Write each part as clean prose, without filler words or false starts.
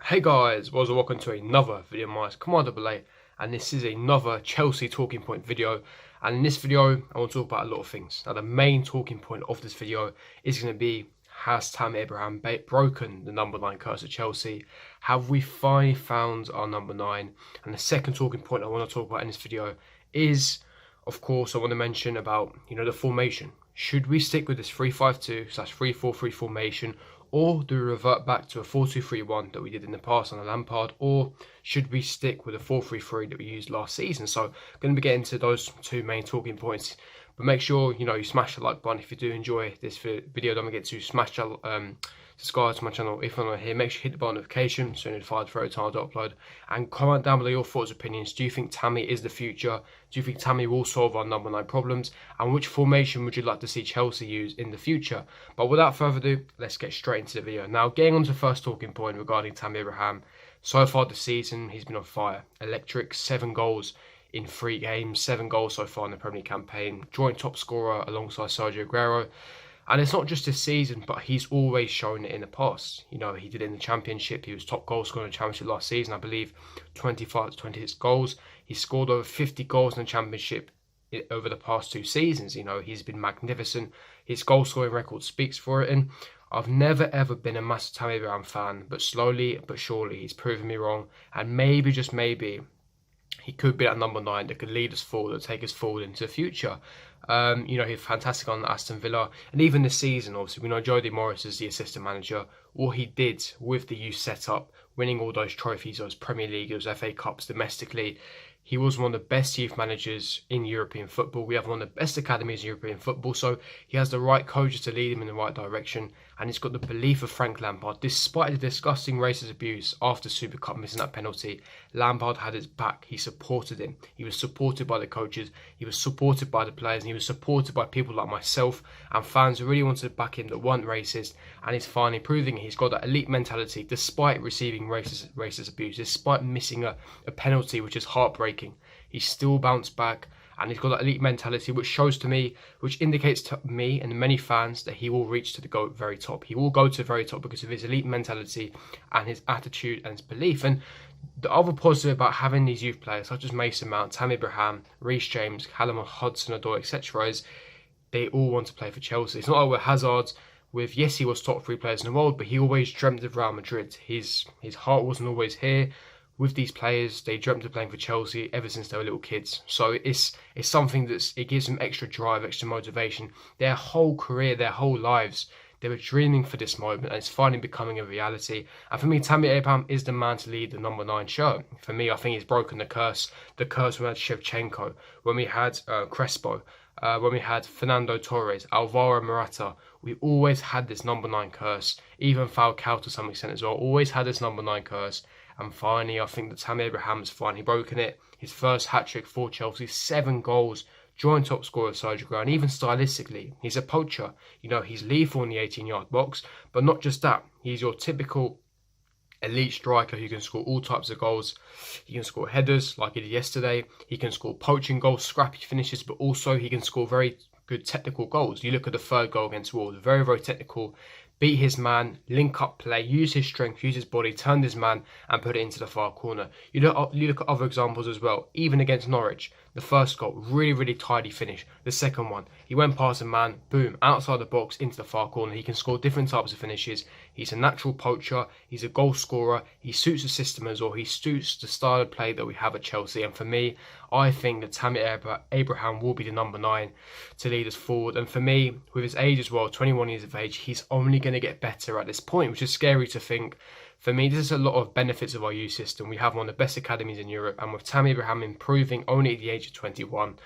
Hey guys, welcome to another video of mine. Commander Belay, and this is another Chelsea talking point video. And in this video, I want to talk about a lot of things. Now, the main talking point of this video is going to be: has Tammy Abraham broken the number 9 curse at Chelsea? Have we finally found our number 9? And the second talking point I want to talk about in this video is, of course, I want to mention about the formation. Should we stick with this 3-5-2/3-4-3 formation? Or do we revert back to a 4-2-3-1 that we did in the past under Lampard? Or should we stick with a 4-3-3 that we used last season? So I'm going to be getting to those two main talking points. But make sure you smash the like button if you do enjoy this video. Don't forget to smash that, subscribe to my channel if you're not here. Make sure you hit the bell notification so you're notified for every time I do upload. And comment down below your thoughts, opinions. Do you think Tammy is the future? Do you think Tammy will solve our number 9 problems? And which formation would you like to see Chelsea use in the future? But without further ado, let's get straight into the video. Now, getting on to the first talking point regarding Tammy Abraham. So far this season, he's been on fire. Electric, 7 goals in 3 games, 7 goals so far in the Premier League campaign. Joint top scorer alongside Sergio Aguero. And it's not just this season, but he's always shown it in the past. He did it in the Championship. He was top goal scorer in the Championship last season, I believe, 25 to 26 goals. He scored over 50 goals in the Championship over the past 2 seasons. He's been magnificent. His goal scoring record speaks for it. And I've never ever been a massive Tammy Abraham fan, but slowly but surely he's proven me wrong. And maybe, just maybe, he could be that number 9 that could lead us forward, that take us forward into the future. He's fantastic on Aston Villa, and even this season, obviously, we know Jody Morris is the assistant manager. What he did with the youth setup, winning all those trophies, those Premier League, those FA Cups domestically, he was one of the best youth managers in European football. We have one of the best academies in European football, so he has the right coaches to lead him in the right direction, and he's got the belief of Frank Lampard. Despite the disgusting racist abuse after Super Cup missing that penalty, Lampard had his back. He supported him. He was supported by the coaches. He was supported by the players, and he was supported by people like myself and fans who really wanted to back him, that weren't racist. And he's finally proving it. He's got that elite mentality despite receiving racist abuse, despite missing a penalty, which is heartbreaking. He still bounced back, and he's got that elite mentality, which shows to me, which indicates to me and many fans that he will reach to the very top. He will go to the very top because of his elite mentality and his attitude and his belief. And the other positive about having these youth players such as Mason Mount, Tammy Abraham, Reece James, Callum Hudson-Odoi, etc., is they all want to play for Chelsea. It's not like we're Hazard with, yes, he was top 3 players in the world, but he always dreamt of Real Madrid. His heart wasn't always here. With these players, they dreamt of playing for Chelsea ever since they were little kids. So it's something it gives them extra drive, extra motivation. Their whole career, their whole lives, they were dreaming for this moment, and it's finally becoming a reality. And for me, Tammy Abraham is the man to lead the number 9 shirt. For me, I think he's broken the curse. The curse when we had Shevchenko, when we had Crespo, when we had Fernando Torres, Alvaro Morata. We always had this number 9 curse. Even Falcao to some extent as well. Always had this number 9 curse. And finally, I think that Tammy Abraham's finally broken it. His first hat-trick for Chelsea, 7 goals, joint top scorer of Sergio Aguero, and even stylistically, he's a poacher. He's lethal in the 18-yard box, but not just that. He's your typical elite striker who can score all types of goals. He can score headers like he did yesterday. He can score poaching goals, scrappy finishes, but also he can score very good technical goals. You look at the 3rd goal against Wolves, very, very technical. Beat his man, link up play, use his strength, use his body, turned his man and put it into the far corner. You look at other examples as well, even against Norwich. The first goal, really, really tidy finish. The second one, he went past a man, boom, outside the box, into the far corner. He can score different types of finishes. He's a natural poacher. He's a goal scorer. He suits the system as well. He suits the style of play that we have at Chelsea. And for me, I think that Tammy Abraham will be the number 9 to lead us forward. And for me, with his age as well, 21 years of age, he's only going to get better at this point, which is scary to think. For me, this is a lot of benefits of our youth system. We have one of the best academies in Europe, and with Tammy Abraham improving only at the age of 21,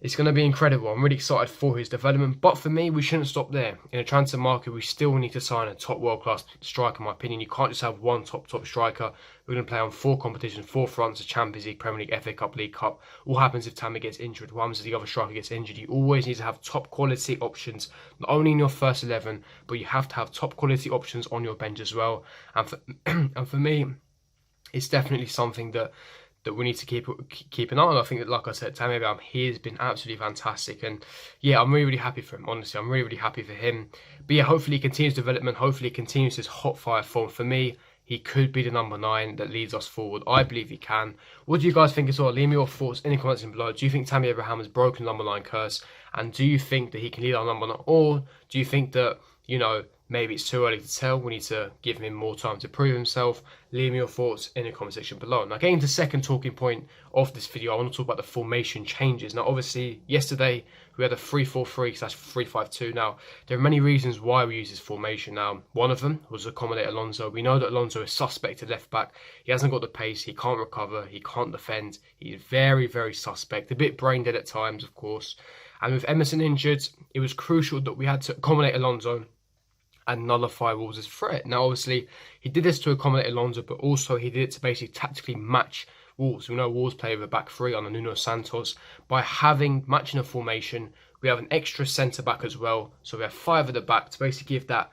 it's going to be incredible. I'm really excited for his development, but for me, we shouldn't stop there. In a transfer market, we still need to sign a top world-class striker, in my opinion. You can't just have one top striker. We're going to play on 4 competitions, 4 fronts: the Champions League, Premier League, FA Cup, League Cup. What happens if Tammy gets injured? What happens if the other striker gets injured? You always need to have top quality options, not only in your first 11, but you have to have top quality options on your bench as well. And for me, it's definitely something that we need to keep an eye on. I think that, like I said, Tammy Abraham, he has been absolutely fantastic, and yeah, I'm really, really happy for him. Honestly, I'm really, really happy for him. But yeah, hopefully he continues development. Hopefully he continues his hot fire form. For me, he could be the number 9 that leads us forward. I believe he can. What do you guys think as well? Leave me your thoughts in the comments below. Do you think Tammy Abraham has broken number 9 curse? And do you think that he can lead our number 9? Or do you think that, you know, maybe it's too early to tell? We need to give him more time to prove himself. Leave me your thoughts in the comment section below. Now, getting to the second talking point of this video, I want to talk about the formation changes. Now, obviously, yesterday we had a 3-4-3/3-5-2. Now, there are many reasons why we use this formation. Now, one of them was to accommodate Alonso. We know that Alonso is suspect at left back. He hasn't got the pace. He can't recover. He can't defend. He's very, very suspect. A bit brain dead at times, of course. And with Emerson injured, it was crucial that we had to accommodate Alonso and nullify Wolves' threat. Now, obviously, he did this to accommodate Alonso, but also he did it to basically tactically match Wolves. We know Wolves play with a back three under Nuno Santos. By matching a formation, we have an extra centre-back as well. So we have 5 at the back to basically give that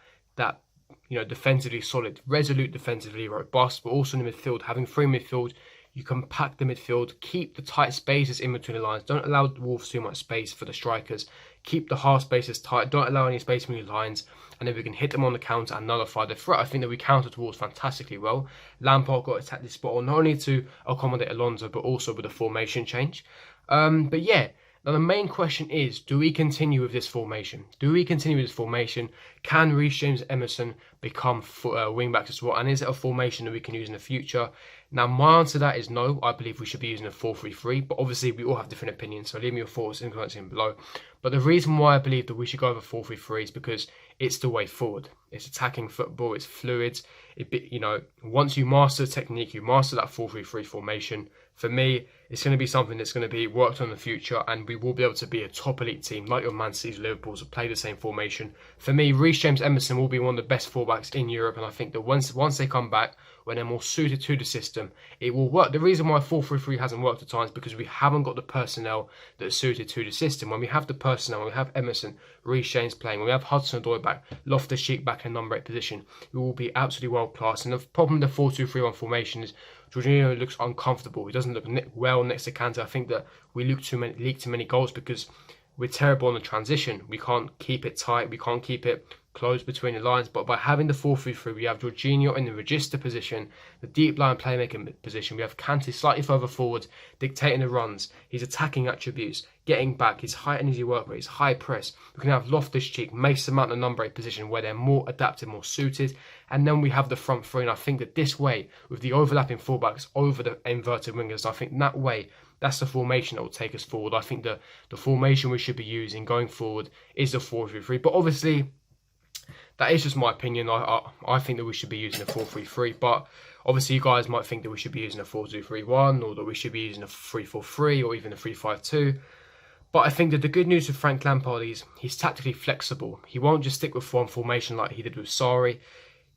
defensively solid, resolute, defensively robust, but also in the midfield, having 3 midfield, you compact the midfield, keep the tight spaces in between the lines. Don't allow Wolves too much space for the strikers. Keep the half spaces tight. Don't allow any space between the lines. And then we can hit them on the counter and nullify the threat. I think that we countered Wolves fantastically well. Lampard got his tactics spot on, not only to accommodate Alonso, but also with the formation change. But yeah, now the main question is, do we continue with this formation? Do we continue with this formation? Can Reece James, Emerson become wing backs as well? And is it a formation that we can use in the future? Now, my answer to that is no. I believe we should be using a 4-3-3, but obviously we all have different opinions, so leave me your thoughts in the comments below. But the reason why I believe that we should go over 4-3-3 is because it's the way forward. It's attacking football, it's fluid. Once you master the technique, you master that 4-3-3 formation, for me, it's going to be something that's going to be worked on in the future, and we will be able to be a top elite team, like your Man City's, Liverpool's, will play the same formation. For me, Reece James, Emerson will be one of the best fullbacks in Europe, and I think that once they come back, when they're more suited to the system, it will work. The reason why 4-3-3 hasn't worked at times is because we haven't got the personnel that are suited to the system. When we have the personnel, when we have Emerson, Reece James playing, when we have Hudson-Odoi back, Loftus-Cheek back in number 8 position, we will be absolutely world class. And the problem with the 4-2-3-1 formation is Jorginho looks uncomfortable. He doesn't look well next to Kante. I think that we leak too many goals because we're terrible on the transition. We can't keep it tight. We can't keep it close between the lines. But by having the 4-3-3, we have Jorginho in the register position, the deep line playmaking position. We have Kante slightly further forward, dictating the runs, his attacking attributes, getting back, his high energy work rate, his high press. We can have Loftus-Cheek, Mason Mount in the number 8 position where they're more adapted, more suited. And then we have the front three. And I think that this way, with the overlapping fullbacks over the inverted wingers, I think that way, that's the formation that will take us forward. I think the formation we should be using going forward is the 4-3-3. But obviously, that is just my opinion. I think that we should be using a 4-3-3, but obviously you guys might think that we should be using a 4-2-3-1, or that we should be using a 3-4-3, or even a 3-5-2. But I think that the good news with Frank Lampard is he's tactically flexible. He won't just stick with one formation like he did with Sarri.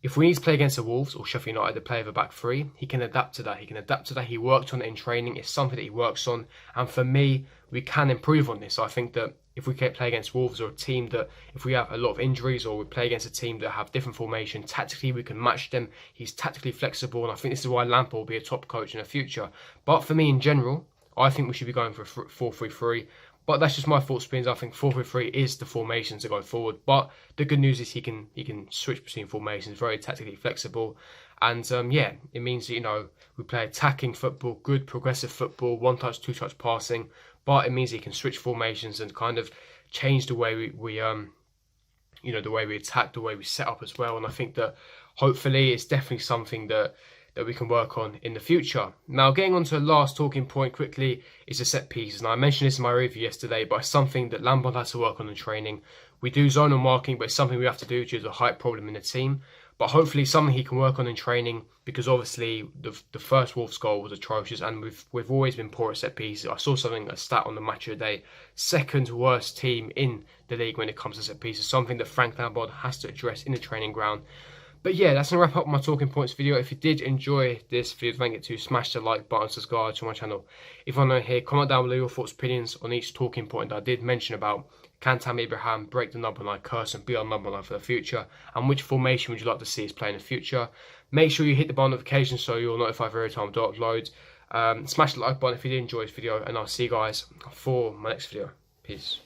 If we need to play against the Wolves or Sheffield United to play with a back three, he can adapt to that. He worked on it in training. It's something that he works on. And for me, we can improve on this. I think that if we play against Wolves or a team that, if we have a lot of injuries, or we play against a team that have different formation, tactically we can match them. He's tactically flexible, and I think this is why Lampard will be a top coach in the future. But for me in general, I think we should be going for a 4-3-3. But that's just my thoughts, Spins. I think 4-3-3 is the formation to go forward. But the good news is he can switch between formations, very tactically flexible. And yeah, it means that, we play attacking football, good progressive football, one-touch, two-touch passing. But it means he can switch formations and kind of change the way we the way we attack, the way we set up as well. And I think that hopefully it's definitely something that we can work on in the future. Now, getting on to the last talking point quickly is the set pieces. Now, I mentioned this in my review yesterday, but it's something that Lampard has to work on in training. We do zonal marking, but it's something we have to do due to the height problem in the team. But hopefully something he can work on in training, because obviously the first Wolves goal was atrocious, and we've always been poor at set pieces. I saw a stat on the match of the day, second worst team in the league when it comes to set pieces, something that Frank Lampard has to address in the training ground. But yeah, that's going to wrap up my talking points video. If you did enjoy this video, don't forget to smash the like button, subscribe to my channel. If you're new here, comment down below your thoughts, opinions on each talking point that I did mention about. Can Tammy Abraham break the number 9 curse and be our number 9 for the future? And which formation would you like to see us play in the future? Make sure you hit the bell notification so you're notified every time I do upload. Smash the like button if you did enjoy this video, and I'll see you guys for my next video. Peace.